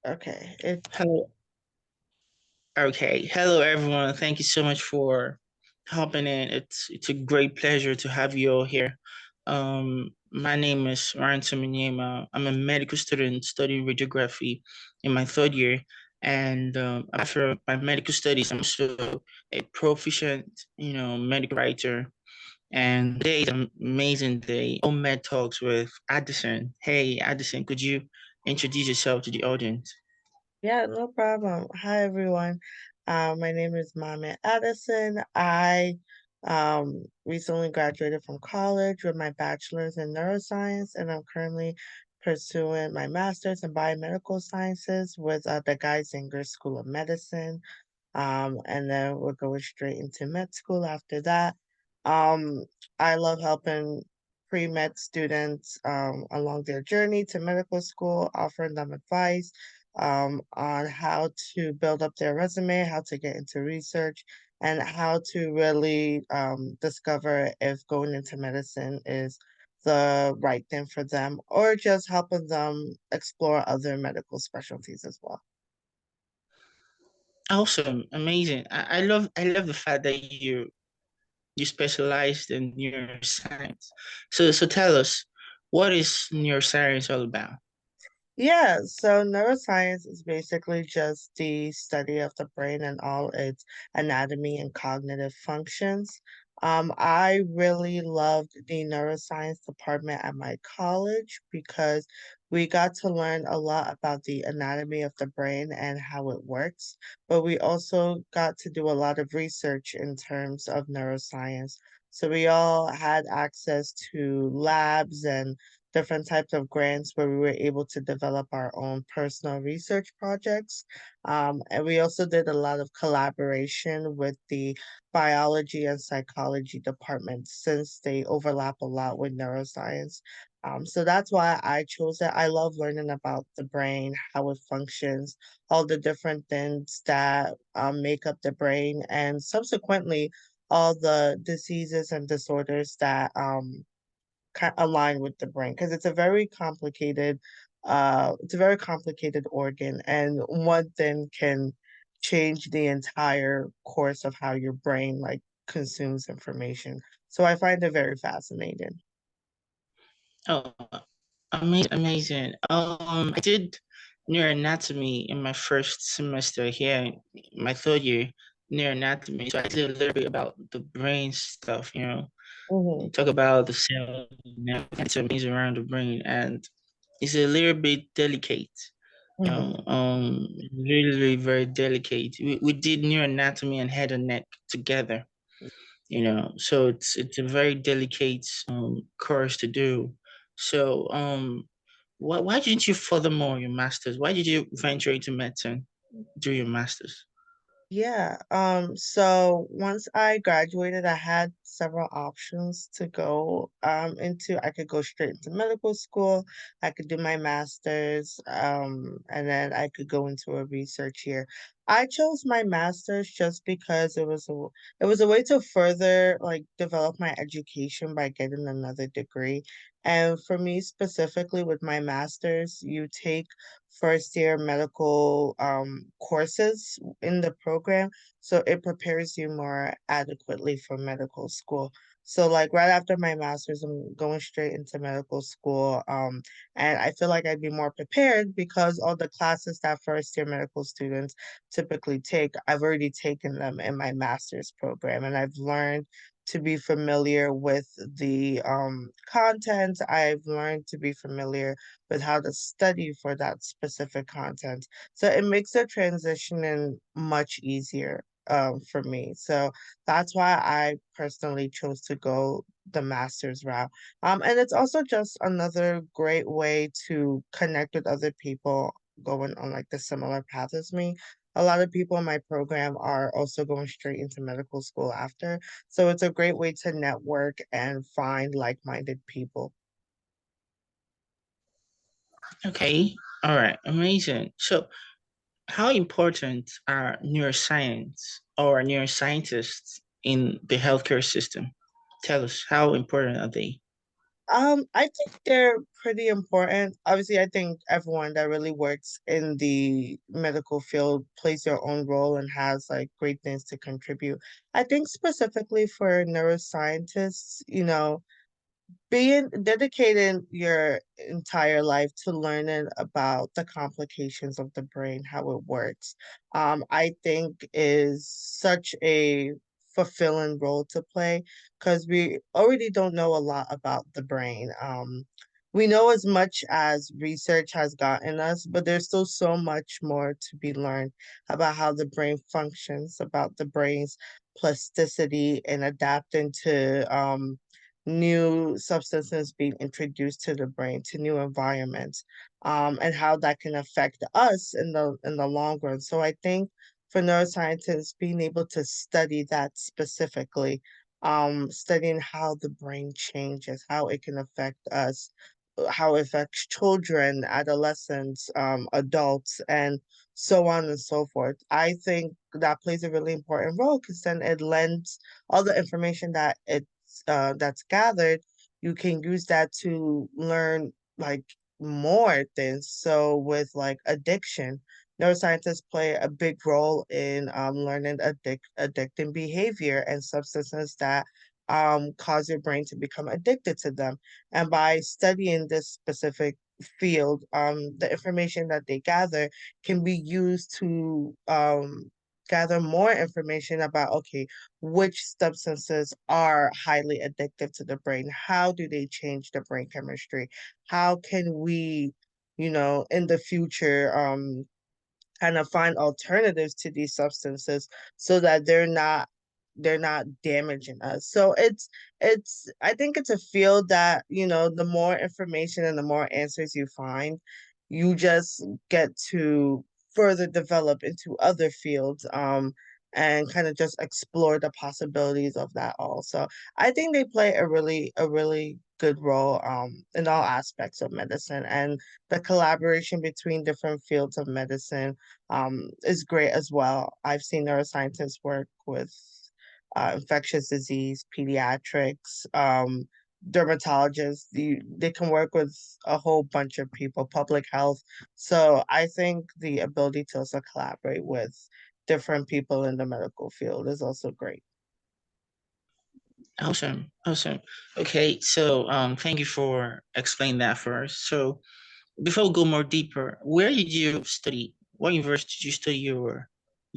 Okay. It Hello. Okay. Hello, everyone. Thank you so much for hopping in. It's a great pleasure to have you all here. My name is Ryan Seminyema. I'm a medical student studying radiography in my third year. And after my medical studies, I'm also a proficient, medical writer. And today is an amazing day. All Med Talks with Addison. Hey, Addison, could you introduce yourself to the audience? Yeah, no problem. Hi everyone. My name is Maame Addison. I recently graduated from college with my bachelor's in neuroscience, and I'm currently pursuing my master's in biomedical sciences with the Geisinger School of Medicine. And then we're going straight into med school after that. Um, I love helping pre-med students along their journey to medical school, offering them advice on how to build up their resume, how to get into research, and how to really discover if going into medicine is the right thing for them, or just helping them explore other medical specialties as well. Awesome, amazing. I love the fact that you specialized in neuroscience. So tell us, what is neuroscience all about? Yeah, so neuroscience is basically just the study of the brain and all its anatomy and cognitive functions. I really loved the neuroscience department at my college because we got to learn a lot about the anatomy of the brain and how it works, but we also got to do a lot of research in terms of neuroscience. So we all had access to labs and different types of grants where we were able to develop our own personal research projects. And we also did a lot of collaboration with the biology and psychology departments since they overlap a lot with neuroscience. So that's why I chose it. I love learning about the brain, how it functions, all the different things that make up the brain, and subsequently, all the diseases and disorders that align with the brain because it's a very complicated organ, and one thing can change the entire course of how your brain like consumes information. So I find it very fascinating. Oh, amazing, amazing. I did neuroanatomy in my first semester here, my third year, neuroanatomy. So I did a little bit about the brain stuff, Hmm. talk about the cell and around the brain, and it's a little bit delicate. Hmm. Really very delicate. We did neuroanatomy and head and neck together, so it's a very delicate course to do. So why didn't you furthermore your master's? Why did you venture into medicine, do your master's? Yeah, so once I graduated, I had several options to go into. I could go straight into medical school, I could do my master's, and then I could go into a research year. I chose my master's just because it was a way to further like develop my education by getting another degree. And for me specifically with my master's, you take first year medical courses in the program. So it prepares you more adequately for medical school. So like right after my master's, I'm going straight into medical school. And I feel like I'd be more prepared because all the classes that first year medical students typically take, I've already taken them in my master's program, and I've learned to be familiar with the content. I've learned to be familiar with how to study for that specific content. So it makes the transitioning much easier for me. So that's why I personally chose to go the master's route. And it's also just another great way to connect with other people going on like the similar path as me. A lot of people in my program are also going straight into medical school after. So it's a great way to network and find like-minded people. Okay, all right, amazing. So how important are neuroscience or neuroscientists in the healthcare system? Tell us, how important are they? I think they're pretty important. Obviously, I think everyone that really works in the medical field plays their own role and has like great things to contribute. I think specifically for neuroscientists, being dedicating your entire life to learning about the complications of the brain, how it works, I think is such a fulfilling role to play because we already don't know a lot about the brain. We know as much as research has gotten us, but there's still so much more to be learned about how the brain functions, about the brain's plasticity and adapting to new substances being introduced to the brain, to new environments, and how that can affect us in the long run. So I think for neuroscientists, being able to study that specifically, studying how the brain changes, how it can affect us, how it affects children, adolescents, adults, and so on and so forth. I think that plays a really important role because then it lends all the information that's gathered, you can use that to learn like more things. So with like addiction, neuroscientists play a big role in learning addicting behavior and substances that cause your brain to become addicted to them. And by studying this specific field, the information that they gather can be used to gather more information about, okay, which substances are highly addictive to the brain? How do they change the brain chemistry? How can we, in the future, kind of find alternatives to these substances so that they're not damaging us. So it's I think it's a field that, the more information and the more answers you find, you just get to further develop into other fields, and kind of just explore the possibilities of that also. I think they play a really good role in all aspects of medicine, and the collaboration between different fields of medicine is great as well. I've seen neuroscientists work with infectious disease, pediatrics, dermatologists. They can work with a whole bunch of people, public health. So I think the ability to also collaborate with different people in the medical field is also great. Awesome, awesome. Okay, so thank you for explaining that first. So before we go more deeper, where did you study? What university did you study your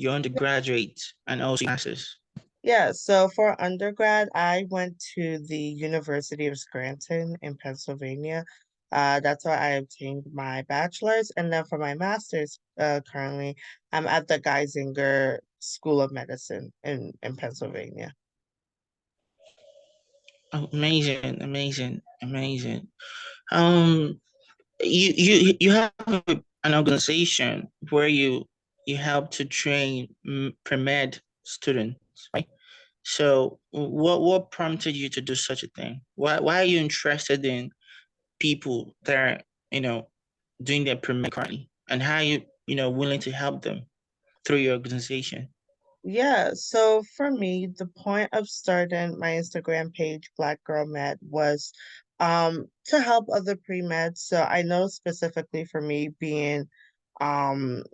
undergraduate and also your master's? Yeah, so for undergrad, I went to the University of Scranton in Pennsylvania. That's where I obtained my bachelor's. And then for my master's, currently, I'm at the Geisinger School of Medicine in Pennsylvania. Oh, amazing, amazing, amazing. Um, you have an organization where you help to train pre-med students, right? So what prompted you to do such a thing? Why are you interested in people that are, doing their pre-med currently, and how are you, willing to help them through your organization? Yeah, so for me, the point of starting my Instagram page, Black Girl Med, was to help other pre-meds. So I know specifically for me being um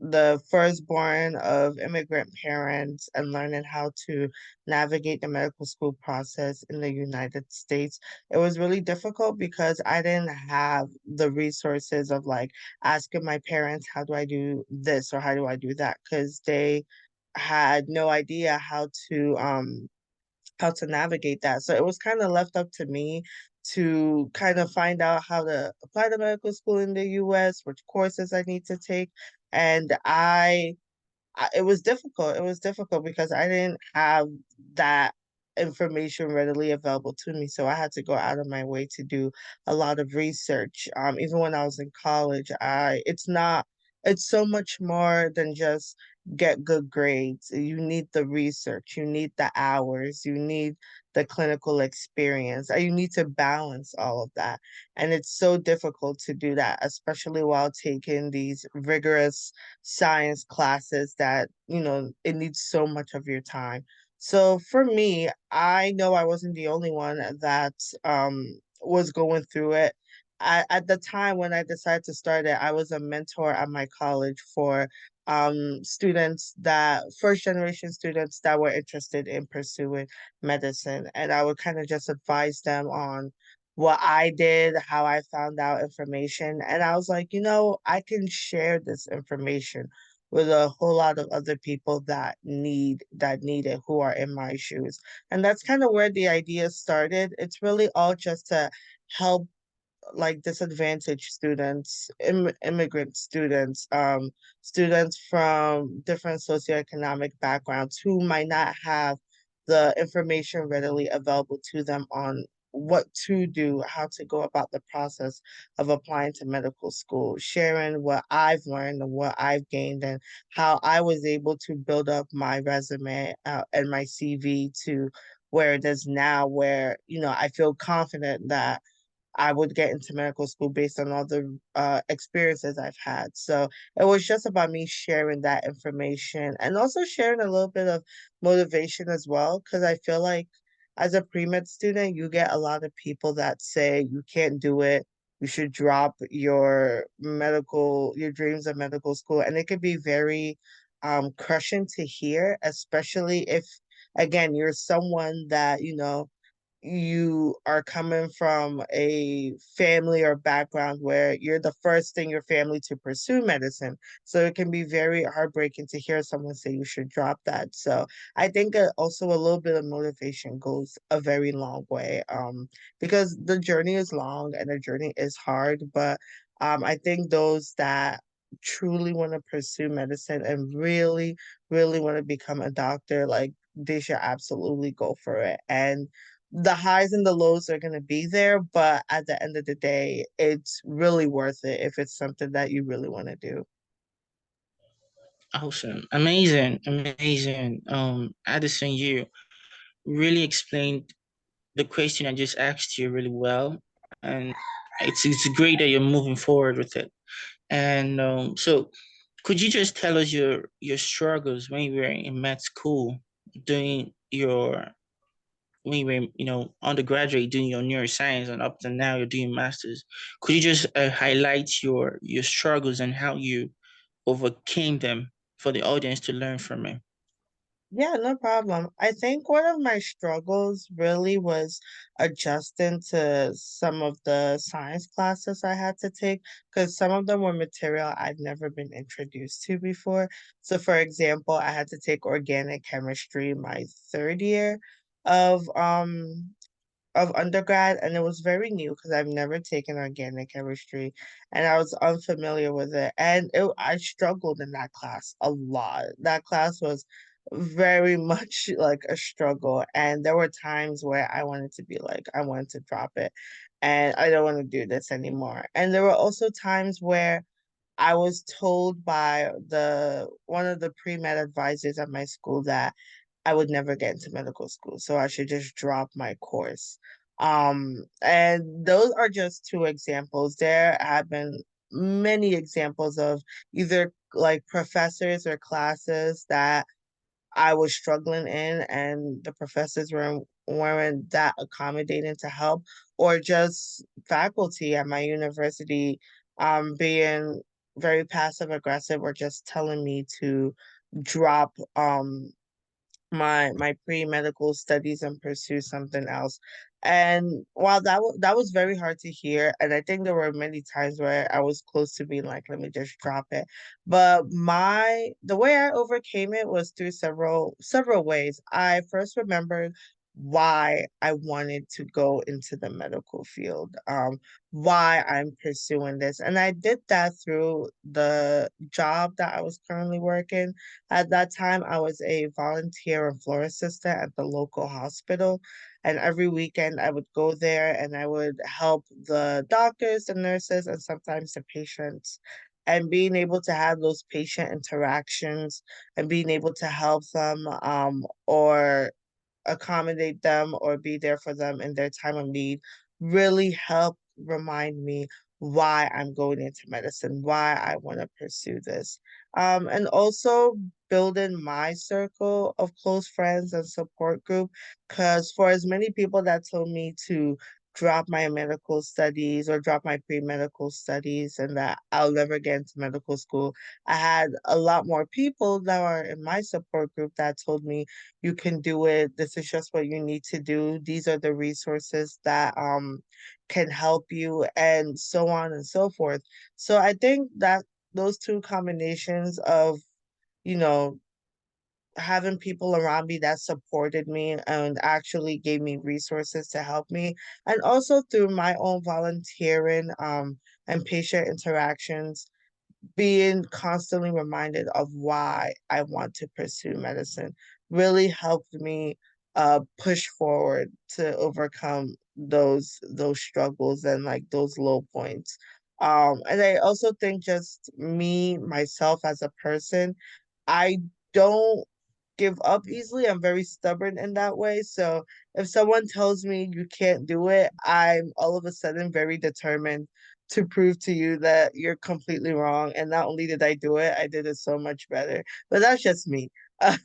the firstborn of immigrant parents and learning how to navigate the medical school process in the United States, it was really difficult because I didn't have the resources of like asking my parents, how do I do this or how do I do that? Because they had no idea how to navigate that. So it was kind of left up to me to kind of find out how to apply to medical school in the US, which courses I need to take. And it was difficult. It was difficult because I didn't have that information readily available to me. So I had to go out of my way to do a lot of research. Even when I was in college, it's so much more than just get good grades. You need the research, you need the hours, you need the clinical experience, and you need to balance all of that. And it's so difficult to do that, especially while taking these rigorous science classes that, it needs so much of your time. So for me, I know I wasn't the only one that was going through it. At the time when I decided to start it, I was a mentor at my college for students that first generation students that were interested in pursuing medicine. And I would kind of just advise them on what I did, how I found out information. And I was like, I can share this information with a whole lot of other people that need it who are in my shoes. And that's kind of where the idea started. It's really all just to help like disadvantaged students, immigrant students, students from different socioeconomic backgrounds who might not have the information readily available to them on what to do, how to go about the process of applying to medical school, sharing what I've learned and what I've gained and how I was able to build up my resume and my CV to where it is now, where, I feel confident that I would get into medical school based on all the experiences I've had. So it was just about me sharing that information and also sharing a little bit of motivation as well. Because I feel like as a pre-med student, you get a lot of people that say you can't do it. You should drop your dreams of medical school. And it could be very crushing to hear, especially if, again, you're someone that, you are coming from a family or background where you're the first in your family to pursue medicine. So it can be very heartbreaking to hear someone say you should drop that. So I think also a little bit of motivation goes a very long way, because the journey is long and the journey is hard. But I think those that truly want to pursue medicine and really, really want to become a doctor, like they should absolutely go for it. And the highs and the lows are going to be there, but at the end of the day, it's really worth it if it's something that you really want to do. Awesome. Amazing. Amazing. Addison, you really explained the question I just asked you really well. And it's great that you're moving forward with it. And so could you just tell us your struggles when you were in med school doing your when you were, undergraduate doing your neuroscience and up to now you're doing masters. Could you just highlight your struggles and how you overcame them for the audience to learn from it? Yeah, no problem. I think one of my struggles really was adjusting to some of the science classes I had to take because some of them were material I'd never been introduced to before. So, for example, I had to take organic chemistry my third year of undergrad, and it was very new because I've never taken organic chemistry and I was unfamiliar with it. And I struggled in that class a lot. That class was very much like a struggle. And there were times where I wanted to be like, I wanted to drop it and I don't want to do this anymore. And there were also times where I was told by the one of the pre-med advisors at my school that I would never get into medical school, so I should just drop my course. And those are just two examples. There have been many examples of either like professors or classes that I was struggling in, and the professors weren't that accommodating to help, or just faculty at my university being very passive aggressive or just telling me to drop my pre-medical studies and pursue something else. And while that was very hard to hear, and I think there were many times where I was close to being like, let me just drop it. But the way I overcame it was through several ways. I first remembered why I wanted to go into the medical field, why I'm pursuing this. And I did that through the job that I was currently working. At that time, I was a volunteer and floor assistant at the local hospital. And every weekend, I would go there and I would help the doctors, the nurses, and sometimes the patients. And being able to have those patient interactions and being able to help them or accommodate them or be there for them in their time of need really helped remind me why I'm going into medicine, why I want to pursue this. And also building my circle of close friends and support group. Because for as many people that told me to drop my medical studies or drop my pre-medical studies and that I'll never get into medical school. I had a lot more people that are in my support group that told me you can do it. This is just what you need to do. These are the resources that can help you and so on and so forth. So I think that those two combinations of, you know, having people around me that supported me and actually gave me resources to help me, and also through my own volunteering and patient interactions, being constantly reminded of why I want to pursue medicine really helped me push forward to overcome those struggles and like those low points. And I also think just me myself as a person, I don't give up easily. I'm very stubborn in that way. So if someone tells me you can't do it, I'm all of a sudden very determined to prove to you that you're completely wrong. And not only did I do it, I did it so much better. But that's just me. I'm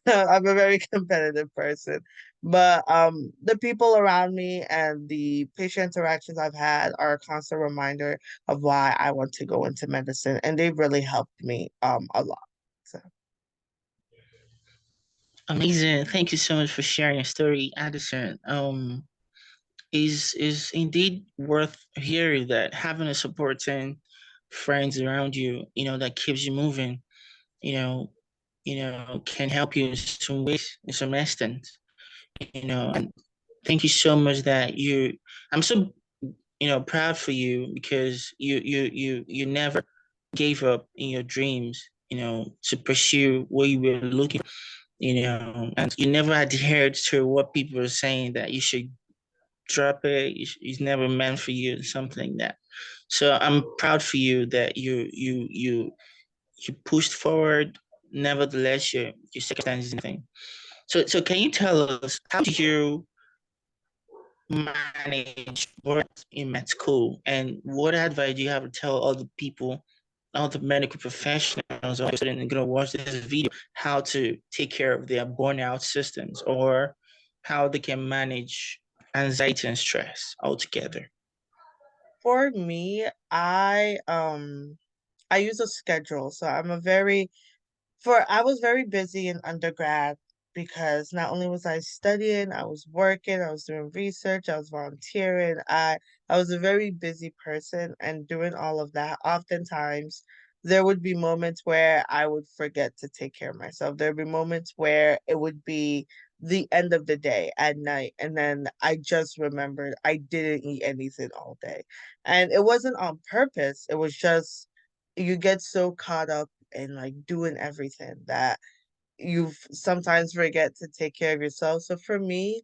a very competitive person. But the people around me and the patient interactions I've had are a constant reminder of why I want to go into medicine. And they've really helped me a lot. So. Amazing. Thank you so much for sharing your story, Addison. Is indeed worth hearing that having a supporting friends around you, that keeps you moving, you know, can help you in some ways, in some extent, and thank you so much that I'm so, proud for you because you never gave up in your dreams, to pursue what you were looking, and you never adhered to what people were saying that you should drop it. It's never meant for you, something like that. So I'm proud for you that you pushed forward. Nevertheless, your circumstances and thing. So can you tell us how do you manage work in med school, and what advice do you have to tell all the people, all the medical professionals, or students gonna watch this video, how to take care of their burnout systems or how they can manage anxiety and stress altogether? For me, I use a schedule. So I was very busy in undergrad because not only was I studying, I was working, I was doing research, I was volunteering. I was a very busy person, and doing all of that, oftentimes there would be moments where I would forget to take care of myself. There'd be moments where it would be the end of the day at night, and then I just remembered I didn't eat anything all day. And it wasn't on purpose. It was just you get so caught up in like doing everything that you sometimes forget to take care of yourself. So for me,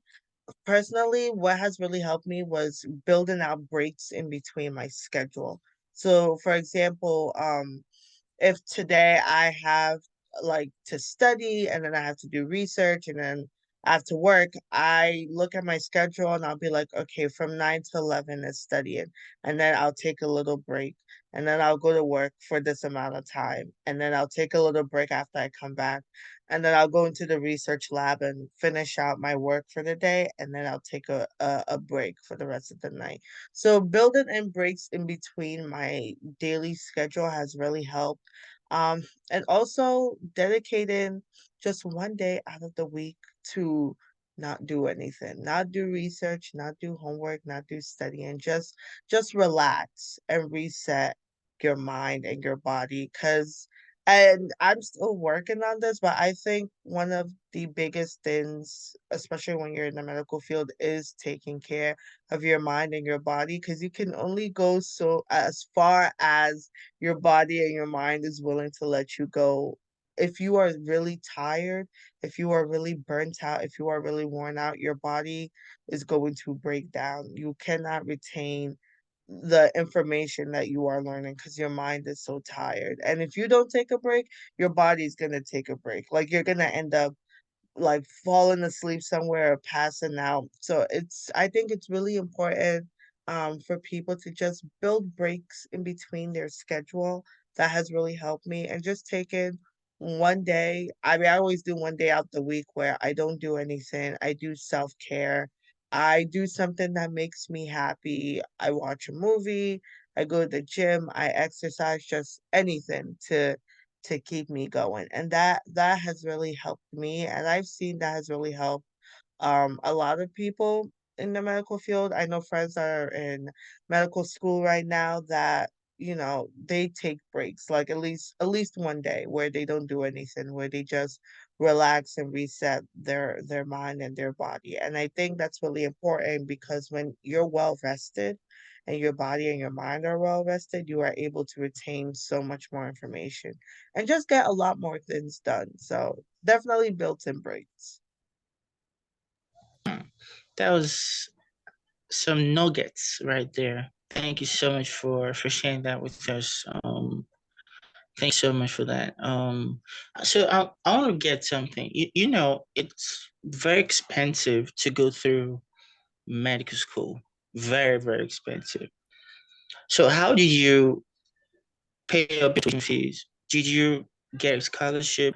personally, what has really helped me was building out breaks in between my schedule. So for example, if today I have like to study and then I have to do research and then I have to work, I look at my schedule and I'll be like, okay, from 9 to 11 is studying. And then I'll take a little break. And then I'll go to work for this amount of time. And then I'll take a little break after I come back. And then I'll go into the research lab and finish out my work for the day. And then I'll take a break for the rest of the night. So building in breaks in between my daily schedule has really helped. Um, and also dedicating just one day out of the week to not do anything, not do research, not do homework, not do studying, just relax and reset your mind and your body. And I'm still working on this, but I think one of the biggest things, especially when you're in the medical field, is taking care of your mind and your body because you can only go so as far as your body and your mind is willing to let you go. If you are really tired, if you are really burnt out, if you are really worn out, your body is going to break down. You cannot retain the information that you are learning because your mind is so tired. And if you don't take a break, your body's gonna take a break. Like you're gonna end up like falling asleep somewhere or passing out. So I think it's really important for people to just build breaks in between their schedule. That has really helped me. And just taking one day. I mean, I always do one day out the week where I don't do anything. I do self-care. I do something that makes me happy. I watch a movie, I go to the gym, I exercise, just anything to keep me going. And that has really helped me, and I've seen that has really helped a lot of people in the medical field. I know friends that are in medical school right now that, they take breaks, like at least one day where they don't do anything, where they just relax and reset their mind and their body. And I think that's really important because when you're well rested and your body and your mind are well rested, you are able to retain so much more information and just get a lot more things done. So definitely built-in breaks. That was some nuggets right there. Thank you so much for sharing that with us. Thanks so much for that. So I want to get something. You know, it's very expensive to go through medical school. Very, very expensive. So how did you pay your tuition fees? Did you get a scholarship?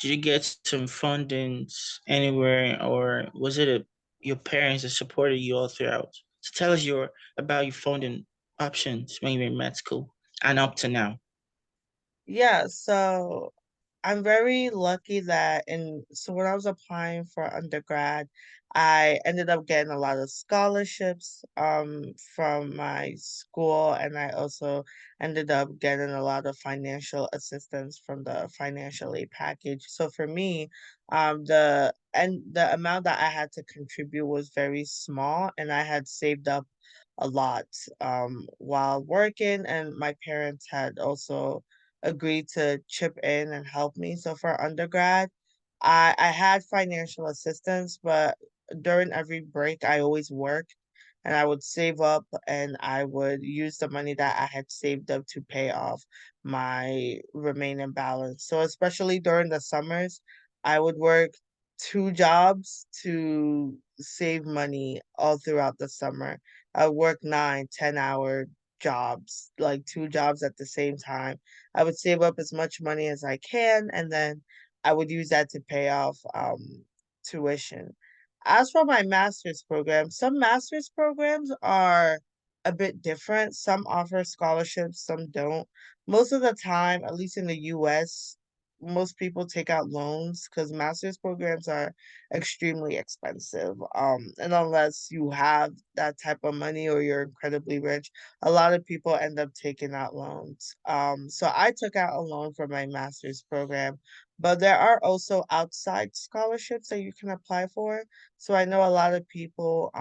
Did you get some fundings anywhere, or was it your parents that supported you all throughout? So tell us about your funding options when you were in med school and up to now. Yeah, so I'm very lucky that when I was applying for undergrad, I ended up getting a lot of scholarships from my school, and I also ended up getting a lot of financial assistance from the financial aid package. So for me, the amount that I had to contribute was very small, and I had saved up a lot while working, and my parents had also agreed to chip in and help me. So for undergrad, I had financial assistance, but during every break, I always worked and I would save up and I would use the money that I had saved up to pay off my remaining balance. So especially during the summers, I would work two jobs to save money all throughout the summer. I work 9, 10 hour jobs, like two jobs at the same time. I would save up as much money as I can, and then I would use that to pay off tuition. As for my master's program, some master's programs are a bit different. Some offer scholarships, some don't. Most of the time, at least in the US, most people take out loans because master's programs are extremely expensive. And unless you have that type of money or you're incredibly rich, a lot of people end up taking out loans. So I took out a loan for my master's program, but there are also outside scholarships that you can apply for. So I know a lot of people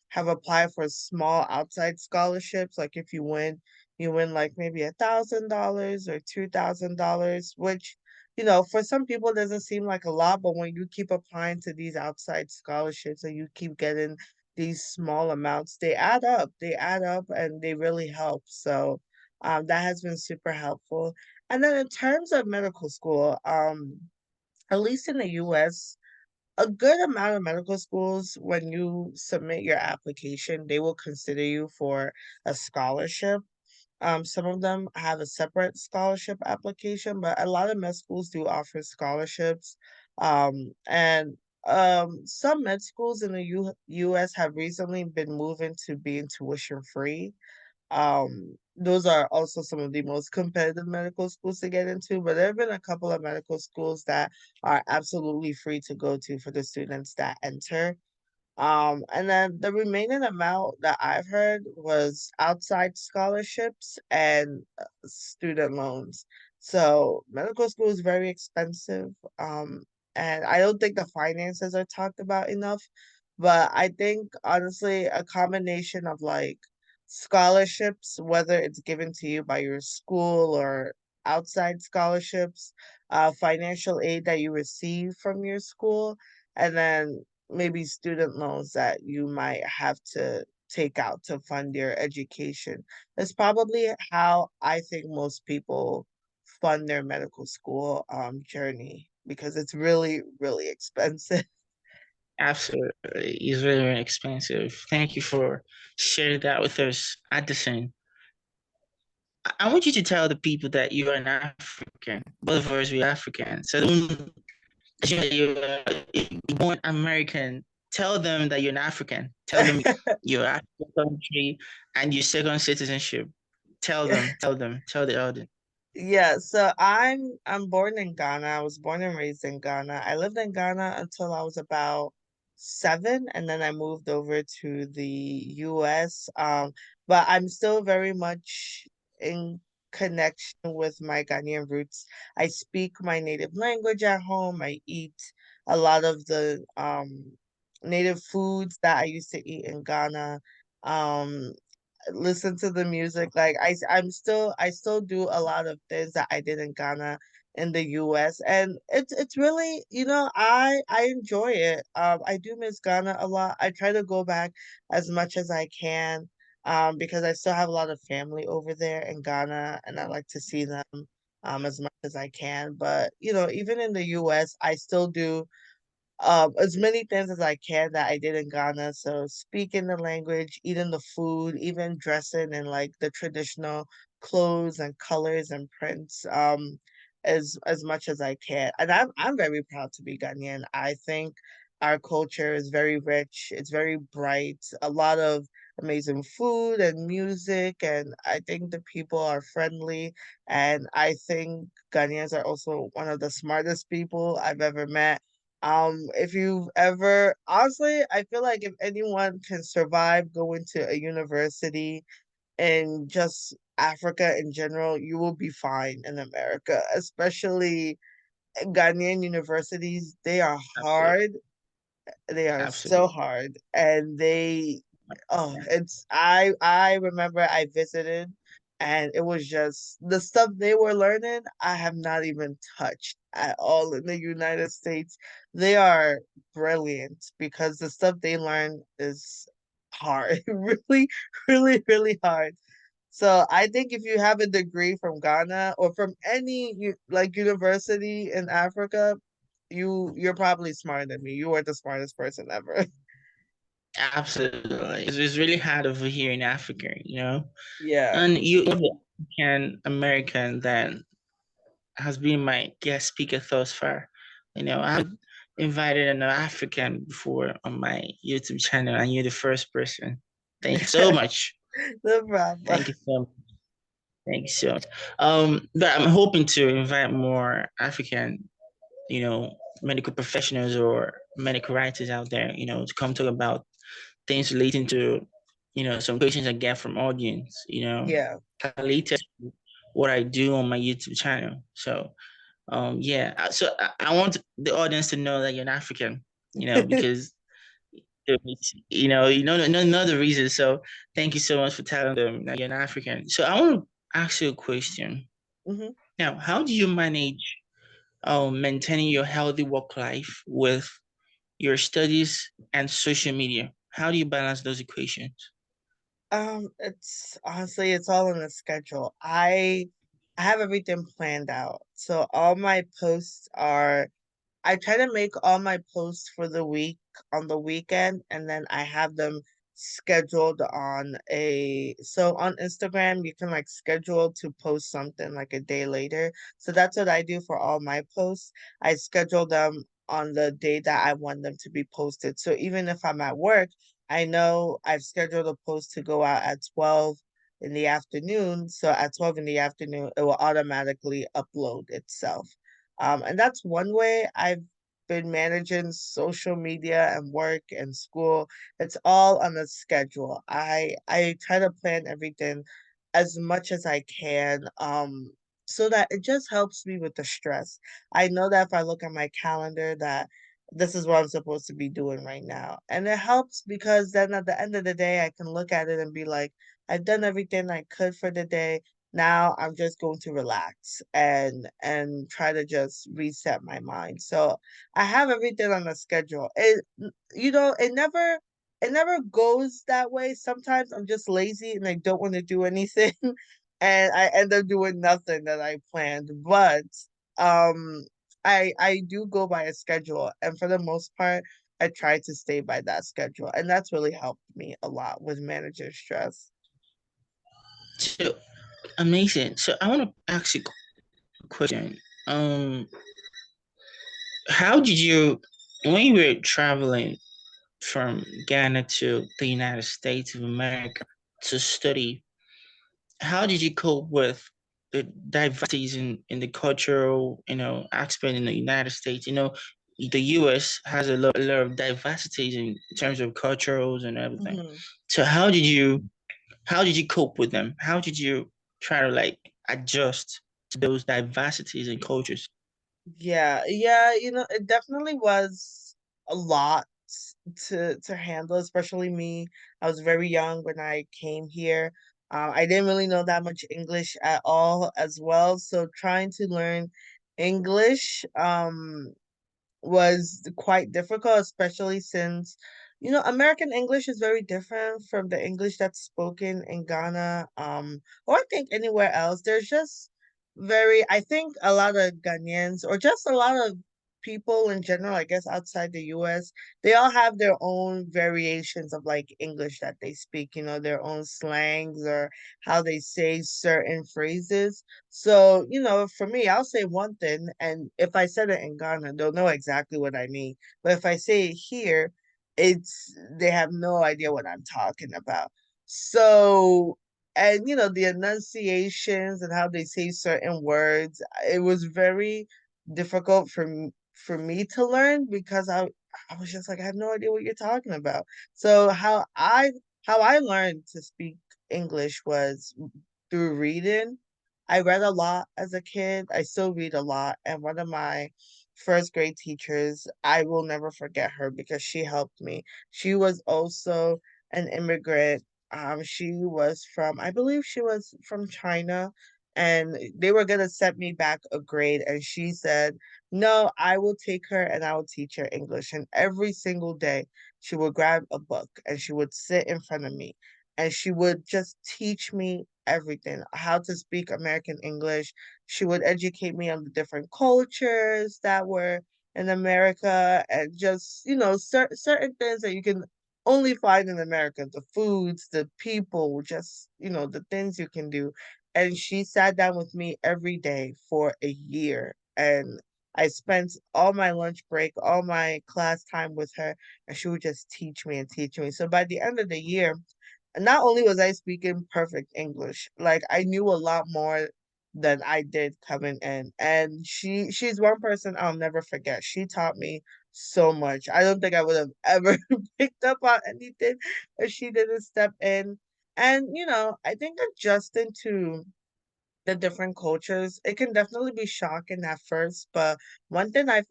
have applied for small outside scholarships. Like if you win like maybe $1,000 or $2,000, which for some people it doesn't seem like a lot, but when you keep applying to these outside scholarships and you keep getting these small amounts, they add up. They add up and they really help. So that has been super helpful. And then in terms of medical school, at least in the US, a good amount of medical schools, when you submit your application, they will consider you for a scholarship. Some of them have a separate scholarship application, but a lot of med schools do offer scholarships. And some med schools in the US have recently been moving to being tuition free. Those are also some of the most competitive medical schools to get into, but there have been a couple of medical schools that are absolutely free to go to for the students that enter. And then the remaining amount that I've heard was outside scholarships and student loans. So medical school is very expensive. And I don't think the finances are talked about enough. But I think honestly, a combination of like scholarships, whether it's given to you by your school or outside scholarships, financial aid that you receive from your school, and then maybe student loans that you might have to take out to fund your education. That's probably how I think most people fund their medical school journey because it's really, really expensive. Absolutely. It's very, very expensive. Thank you for sharing that with us, Addison. I want you to tell the people that you are an African. Both of us, we are African. So don't assume that you're born American. tell them that you're an African. Tell them your African country and your second citizenship. Tell the audience. Yeah, so I'm born in Ghana. I was born and raised in Ghana. I lived in Ghana until I was about 7, and then I moved over to the US. But I'm still very much in connection with my Ghanaian roots. I speak my native language at home. I eat a lot of the native foods that I used to eat in Ghana. Um, listen to the music. Like I still do a lot of things that I did in Ghana in the US, and it's really, I enjoy it. I do miss Ghana a lot. I try to go back as much as I can because I still have a lot of family over there in Ghana and I like to see them as much as I can. But even in the US, I still do as many things as I can that I did in Ghana. So speaking the language, eating the food, even dressing in like the traditional clothes and colors and prints, as much as I can. And I'm very proud to be Ghanaian. I think our culture is very rich, it's very bright, a lot of amazing food and music, and I think the people are friendly. And I think Ghanaians are also one of the smartest people I've ever met. If you've ever, honestly, I feel like if anyone can survive going to a university in just Africa in general, you will be fine in America, especially Ghanaian universities. They are Absolutely. hard, they are so Absolutely. hard, and I remember I visited, and it was just the stuff they were learning I have not even touched at all in the United States. They are brilliant because the stuff they learn is hard, really, really, really hard. So I think if you have a degree from Ghana or from any like university in Africa, you're probably smarter than me. You are the smartest person ever. Absolutely. It's really hard over here in Africa, you know? Yeah. And you're the African American that has been my guest speaker thus far. I've invited an African before on my YouTube channel, and you're the first person. Thank you so much. No problem. Thank you so much. Thank you so much. But I'm hoping to invite more African, medical professionals or medical writers out there, to come talk about things relating to, some questions I get from audience, Yeah. related to what I do on my YouTube channel. So, yeah. So I want the audience to know that you're an African, because another reason. So thank you so much for telling them that you're an African. So I want to ask you a question. Hmm. Now, how do you manage maintaining your healthy work life with your studies and social media? How do you balance those equations? It's honestly, it's all in the schedule. I have everything planned out. So all my posts are I try to make all my posts for the week on the weekend, and then I have them scheduled on Instagram you can like schedule to post something like a day later. So that's what I do for all my posts. I schedule them on the day that I want them to be posted. So even if I'm at work, I know I've scheduled a post to go out at 12 in the afternoon. So at 12 in the afternoon, it will automatically upload itself. And that's one way I've been managing social media and work and school. It's all on a schedule. I try to plan everything as much as I can, so that it just helps me with the stress. I know that if I look at my calendar that this is what I'm supposed to be doing right now. And it helps because then at the end of the day I can look at it and be like, I've done everything I could for the day. Now I'm just going to relax and try to just reset my mind. So I have everything on a schedule. It never goes that way. Sometimes I'm just lazy and I don't want to do anything and I end up doing nothing that I planned. But um I do go by a schedule, and for the most part I try to stay by that schedule, and that's really helped me a lot with managing stress. So amazing. So I want to ask you a question. How did you, when you were traveling? from Ghana to the United States of America to study. How did you cope with the diversities in the cultural, aspect in the United States? The US has a lot of diversities in terms of cultures and everything. Mhm. So how did you cope with them? How did you try to like adjust to those diversities and cultures? Yeah, yeah, it definitely was a lot to handle, especially me. I was very young when I came here. I didn't really know that much English at all as well, so trying to learn English was quite difficult, especially since, American English is very different from the English that's spoken in Ghana, or I think anywhere else. There's just I think a lot of Ghanaians, or just a lot of people in general, I guess outside the US, they all have their own variations of like English that they speak, their own slangs or how they say certain phrases. So, for me, I'll say one thing, and if I said it in Ghana, they'll know exactly what I mean. But if I say it here, they have no idea what I'm talking about. So, and the enunciations and how they say certain words, it was very difficult for me to learn because I was just like, I have no idea what you're talking about. So how I learned to speak English was through reading. I read a lot as a kid. I still read a lot. And one of my first grade teachers, I will never forget her because she helped me. She was also an immigrant. She was I believe she was from China, and they were gonna set me back a grade. And she said, "No, I will take her and I will teach her English." And every single day, she would grab a book and she would sit in front of me and she would just teach me everything, how to speak American English. She would educate me on the different cultures that were in America and just, certain things that you can only find in America, the foods, the people, just, the things you can do. And she sat down with me every day for a year. And I spent all my lunch break, all my class time with her, and she would just teach me and teach me. So by the end of the year, not only was I speaking perfect English, like I knew a lot more than I did coming in. And she's one person I'll never forget. She taught me so much. I don't think I would have ever picked up on anything if she didn't step in. And I think adjusting to the different cultures, it can definitely be shocking at first, but one thing I've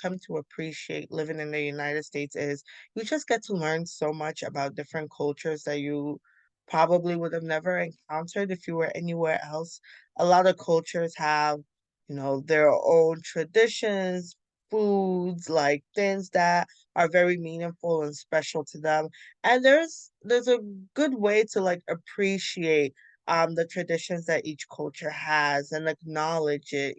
come to appreciate living in the United States is you just get to learn so much about different cultures that you probably would have never encountered if you were anywhere else. A lot of cultures have, their own traditions, foods, like things that are very meaningful and special to them. And there's a good way to like appreciate the traditions that each culture has and acknowledge it,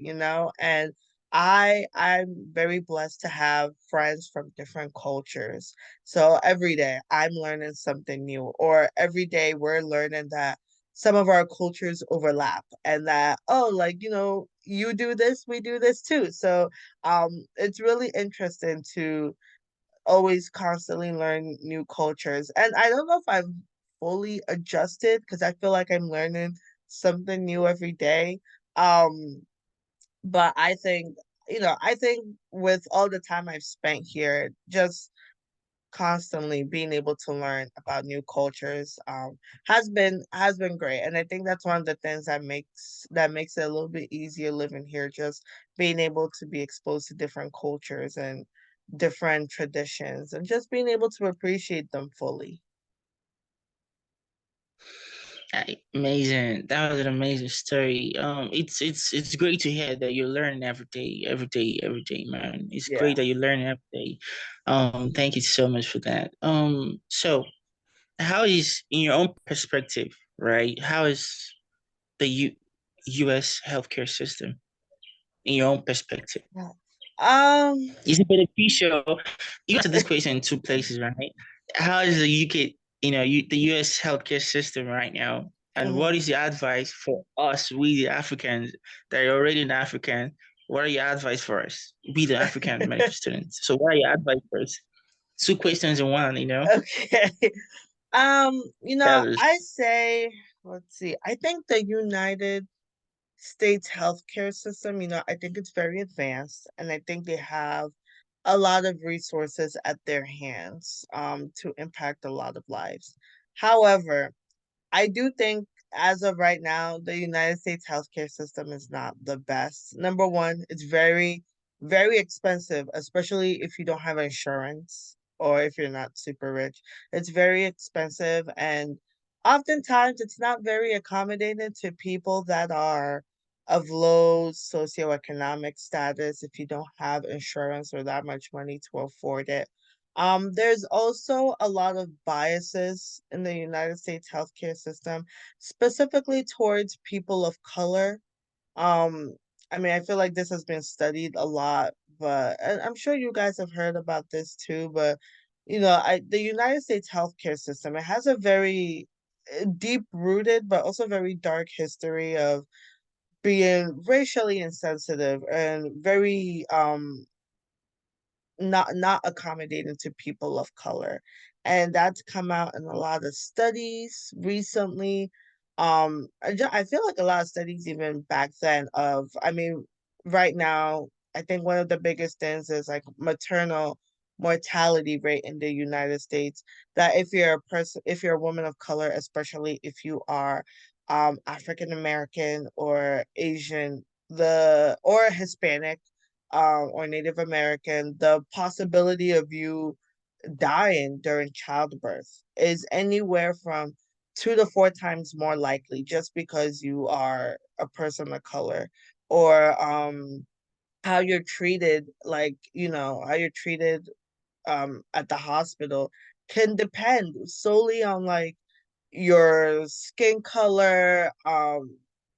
and I'm very blessed to have friends from different cultures. So every day I'm learning something new, or every day we're learning that some of our cultures overlap and that, oh, like, you do this, we do this too. So it's really interesting to always constantly learn new cultures. And I don't know if I've fully adjusted because I feel like I'm learning something new every day. Um, but I think with all the time I've spent here, just constantly being able to learn about new cultures has been great. And I think that's one of the things that makes it a little bit easier living here, just being able to be exposed to different cultures and different traditions and just being able to appreciate them fully. Amazing. That was an amazing story. It's great to hear that you're learning every day, every day, every day, man. It's Yeah. great that you're learning every day. Thank you so much for that. So how is, in your own perspective, right? How is the US healthcare system in your own perspective? Yeah. um Is it beneficial? You answer this question in two places, right? How is the UK, the US healthcare system right now? And what mhm. is your advice for us, we the Africans that are already in African? What are your advice for us? We the African medical students. So what are your advice for us? two questions in one, Okay. Tell us. I say, let's see. I think the United States healthcare system, I think it's very advanced, and I think they have a lot of resources at their hands to impact a lot of lives. However, I do think as of right now, the United States healthcare system is not the best. Number one, it's very, very expensive, especially if you don't have insurance or if you're not super rich. It's very expensive, and oftentimes it's not very accommodating to people that are of low socioeconomic status if you don't have insurance or that much money to afford it. There's also a lot of biases in the United States healthcare system, specifically towards people of color. Um, I mean, I feel like this has been studied a lot, but and I'm sure you guys have heard about this too, but the United States healthcare system, it has a very deep rooted but also very dark history of being racially insensitive and very not accommodating to people of color, and that's come out in a lot of studies recently. I feel like a lot of studies even back then of, I mean, right now I think one of the biggest things is like maternal mortality rate in the United States, that if you're a woman of color, especially if you are African American or Asian, the or Hispanic, or Native American, the possibility of you dying during childbirth is anywhere from 2 to 4 times more likely just because you are a person of color, or how you're treated, like, how you're treated at the hospital can depend solely on like your skin color,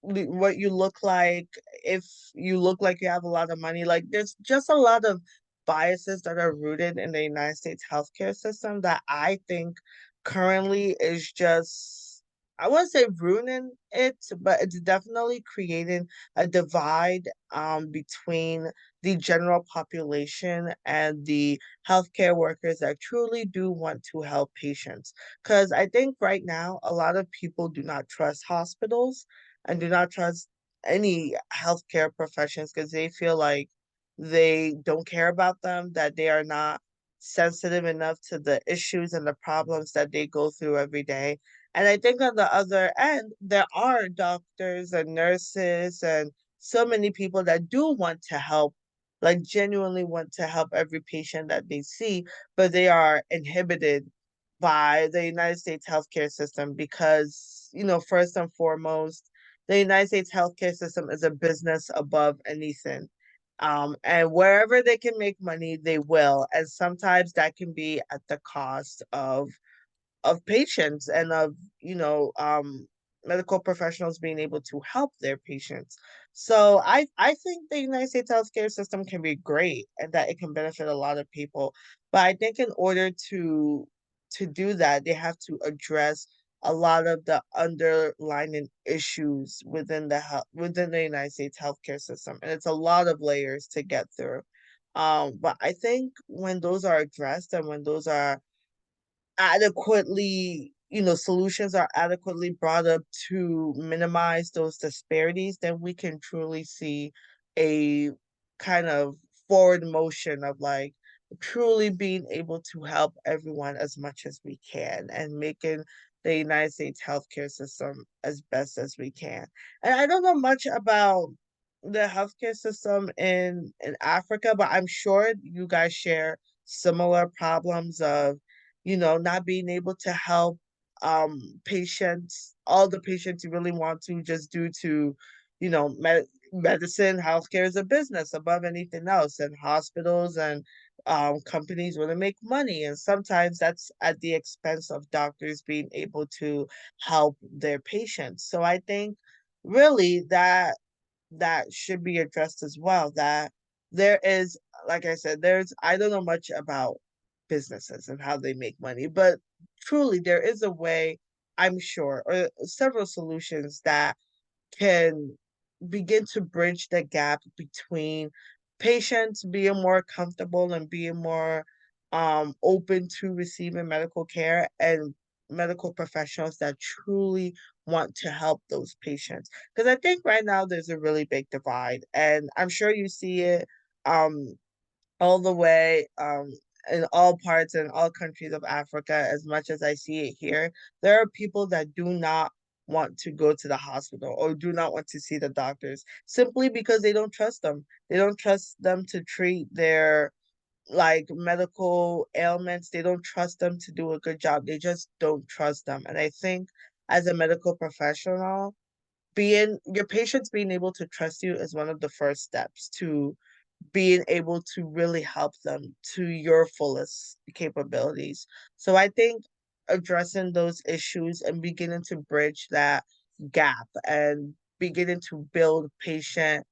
what you look like, if you look like you have a lot of money. Like, there's just a lot of biases that are rooted in the United States healthcare system that I think currently is just, I wouldn't say ruining it, but it's definitely creating a divide between the general population and the healthcare workers that truly do want to help patients. Because I think right now, a lot of people do not trust hospitals and do not trust any healthcare professions because they feel like they don't care about them, that they are not sensitive enough to the issues and the problems that they go through every day. And I think on the other end, there are doctors and nurses and so many people that do want to help, like genuinely want to help every patient that they see, but they are inhibited by the United States healthcare system because, first and foremost, the United States healthcare system is a business above anything. And wherever they can make money, they will. And sometimes that can be at the cost of patients and of medical professionals being able to help their patients. So I think the United States healthcare system can be great and that it can benefit a lot of people, but I think in order to do that, they have to address a lot of the underlying issues within the United States healthcare system, and it's a lot of layers to get through. But I think when those are addressed and when those are adequately, solutions are adequately brought up to minimize those disparities, then we can truly see a kind of forward motion of like truly being able to help everyone as much as we can and making the United States healthcare system as best as we can. And I don't know much about the healthcare system in Africa, but I'm sure you guys share similar problems of not being able to help patients, all the patients you really want to, just due to, medicine, healthcare is a business above anything else, and hospitals and companies want to make money. And sometimes that's at the expense of doctors being able to help their patients. So I think really that should be addressed as well. That there is, like I said, I don't know much about businesses and how they make money, but truly there is a way, I'm sure, or several solutions that can begin to bridge the gap between patients being more comfortable and being more open to receiving medical care and medical professionals that truly want to help those patients. Because I think right now there's a really big divide, and I'm sure you see it um all the way in all parts and all countries of Africa as much as I see it here. There are people that do not want to go to the hospital or do not want to see the doctors simply because they don't trust them. They don't trust them to treat their like medical ailments. They don't trust them to do a good job. They just don't trust them. And I think as a medical professional, being your patients being able to trust you is one of the first steps to being able to really help them to your fullest capabilities. So I think addressing those issues and beginning to bridge that gap and beginning to build patient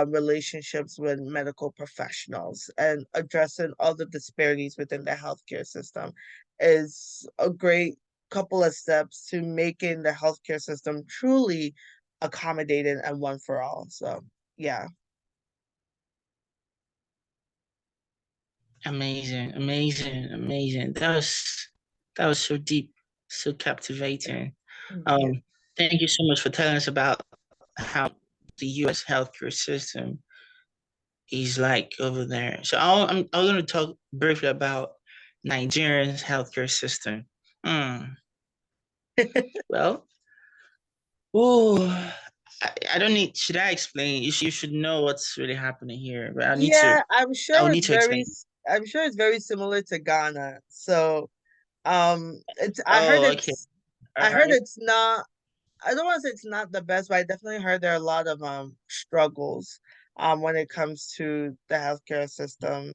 relationships with medical professionals and addressing all the disparities within the healthcare system is a great couple of steps to making the healthcare system truly accommodating and one for all. So, yeah. Amazing, amazing, amazing. That was so deep, so captivating. Yeah. Um, Thank you so much for telling us about how the U.S. healthcare system is like over there. So I'm going to talk briefly about Nigeria's healthcare system. Hmm. Well, oh, I don't need. Should I explain? You should know what's really happening here, but Yeah, I'll need to explain. I'm sure it's very similar to Ghana. So, it's Oh, okay. All I heard right. it's not I don't want to say it's not the best, but I definitely heard there are a lot of struggles when it comes to the healthcare system,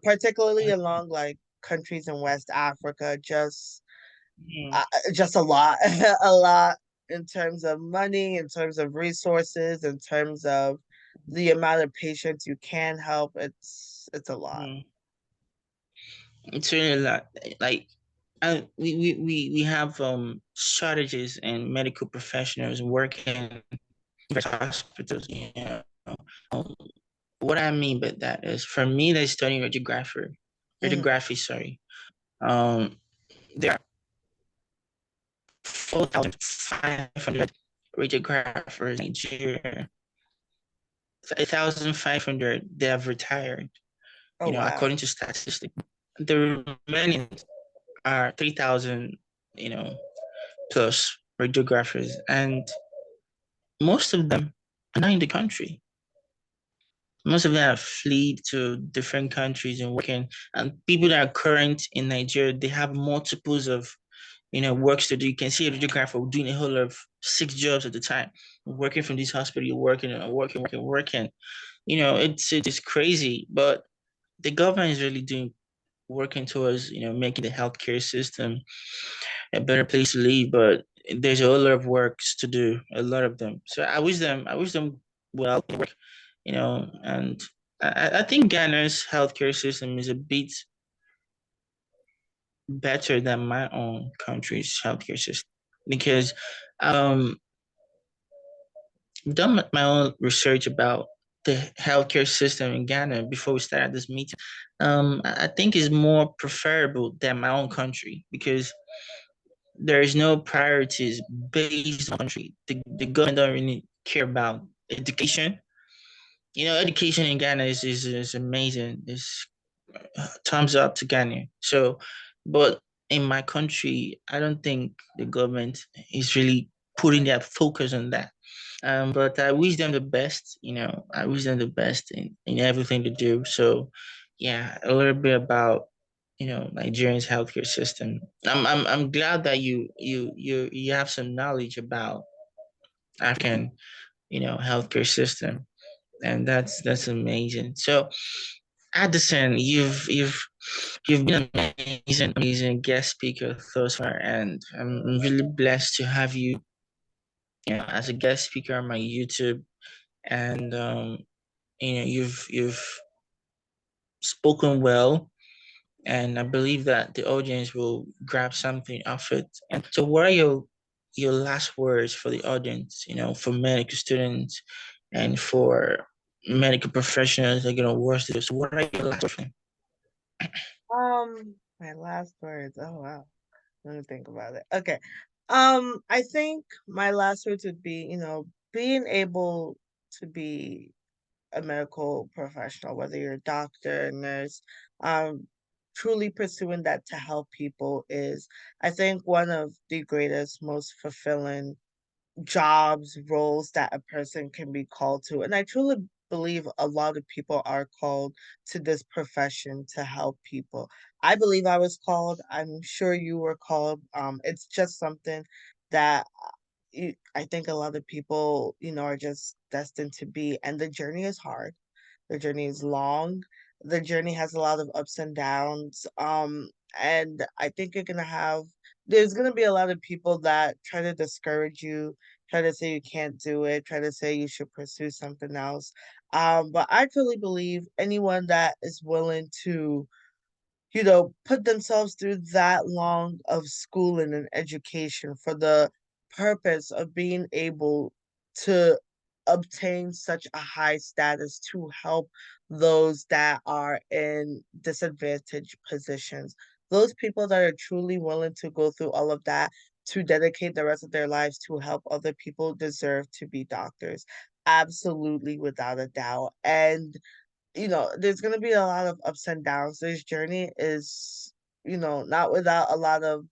particularly along like countries in West Africa, Mhm. just a lot, a lot in terms of money, in terms of resources, in terms of the amount of patients you can help. It's a lot. Mhm. It's really a lot. Like, we have strategists and medical professionals working in hospitals. Um, what I mean by that is, for me, they study Mhm. radiography. Sorry. Um, there are 4,500 radiographers in Nigeria. 1,500 they have retired. Oh wow. According to statistics, the remaining are 3,000. Plus radiographers, and most of them are not in the country. Most of them have fled to different countries and working. And people that are current in Nigeria, they have multiples of works to do. You can see a radiographer doing a whole lot of 6 jobs at a time. Working from this hospital, you're working and working, working, working. It's crazy, but the government is really doing working towards making the healthcare system a better place to live, but there's a lot of works to do, a lot of them. So I wish them well in work, and I think Ghana's healthcare system is a bit better than my own country's healthcare system because um I've done my own research about the healthcare system in Ghana before we started this meeting. I think is more preferable than my own country because there is no priorities based on country. The government don't really care about education. Education in Ghana is amazing. It's thumbs up to Ghana. So, but in my country, I don't think the government is really putting their focus on that. But I wish them the best. I wish them the best in everything they do. So, yeah, a little bit about Nigerian's healthcare system. I'm glad that you have some knowledge about African healthcare system, and that's amazing. So, Addison, you've been an amazing guest speaker thus far, and I'm really blessed to have you, as a guest speaker on my YouTube. And you've spoken well, and I believe that the audience will grab something off it. And so, what are your last words for the audience? For medical students and for medical professionals that are gonna watch this. What are your last words for them? My last words. Oh wow. Let me think about it. Okay. I think my last words would be, being able to be a medical professional, whether you're a doctor, nurse, truly pursuing that to help people is, I think, one of the greatest, most fulfilling jobs, roles that a person can be called to. And I truly believe a lot of people are called to this profession to help people. I believe I was called. I'm sure you were called. It's just something that I think a lot of people, are just destined to be. And the journey is hard. The journey is long. The journey has a lot of ups and downs. And I think there's gonna be a lot of people that try to discourage you, try to say you can't do it, try to say you should pursue something else. But I truly believe anyone that is willing to put themselves through that long of schooling and education for the purpose of being able to obtain such a high status to help those that are in disadvantaged positions. Those people that are truly willing to go through all of that to dedicate the rest of their lives to help other people deserve to be doctors. Absolutely, without a doubt. And there's gonna be a lot of ups and downs. This journey is, not without a lot of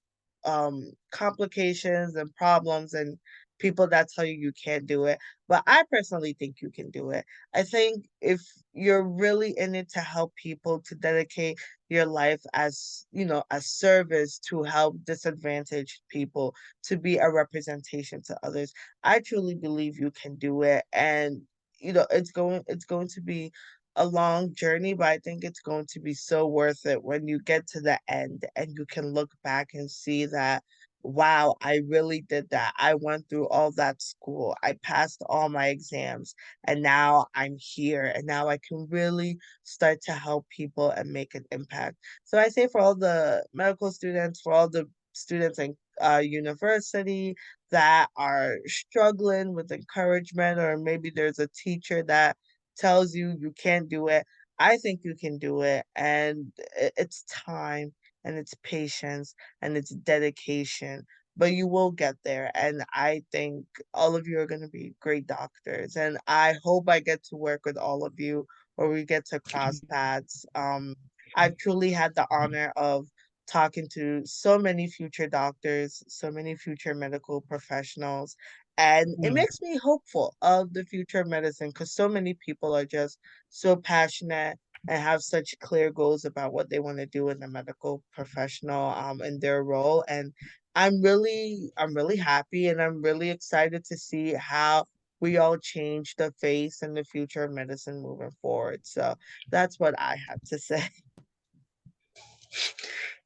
complications and problems and people that tell you you can't do it. But I personally think you can do it. I think if you're really in it to help people, to dedicate your life as, as service to help disadvantaged people, to be a representation to others, I truly believe you can do it. And it's going to be a long journey, but I think it's going to be so worth it when you get to the end and you can look back and see that, wow, I really did that. I went through all that school. I passed all my exams, and now I'm here, and now I can really start to help people and make an impact. So I say for all the medical students, for all the students in university that are struggling with encouragement, or maybe there's a teacher that tells you you can't do it. I think you can do it. And it's time and it's patience and it's dedication, but you will get there. And I think all of you are going to be great doctors. And I hope I get to work with all of you or we get to cross paths. I've truly had the honor of talking to so many future doctors, so many future medical professionals, and it Mm. makes me hopeful of the future of medicine because so many people are just so passionate and have such clear goals about what they want to do in the medical professional in their role. And I'm really happy and I'm really excited to see how we all change the face and the future of medicine moving forward. So that's what I have to say.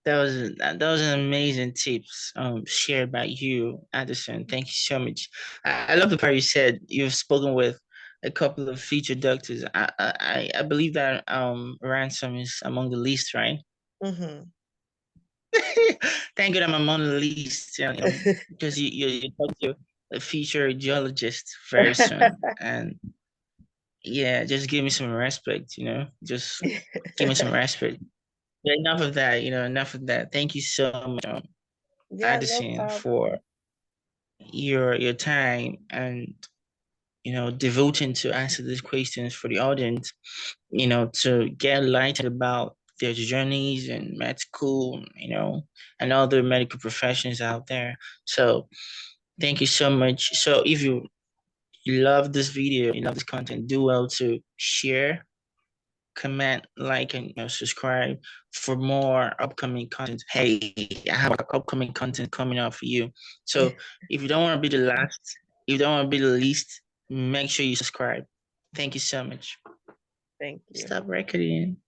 That was an amazing tips shared by you, Addison. Thank you so much. I love the part you said you've spoken with a couple of featured doctors. I believe that Ransom is among the least, right? Hmm. Thank God I'm among the least, because you talk to a featured geologist very soon, and yeah, just give me some respect, just give me some respect. Yeah, enough of that, enough of that. Thank you so much, Yeah, no Addison, problem. for your time and devoting to answer these questions for the audience, to get enlightened about their journeys in med school, and other medical professions out there. So thank you so much. So if you love this video, you love this content, do well to share, comment, like, and subscribe for more upcoming content. Hey, I have upcoming content coming out for you. So if you don't want to be the last, if you don't want to be the least, make sure you subscribe. Thank you so much. Thank you. Stop recording.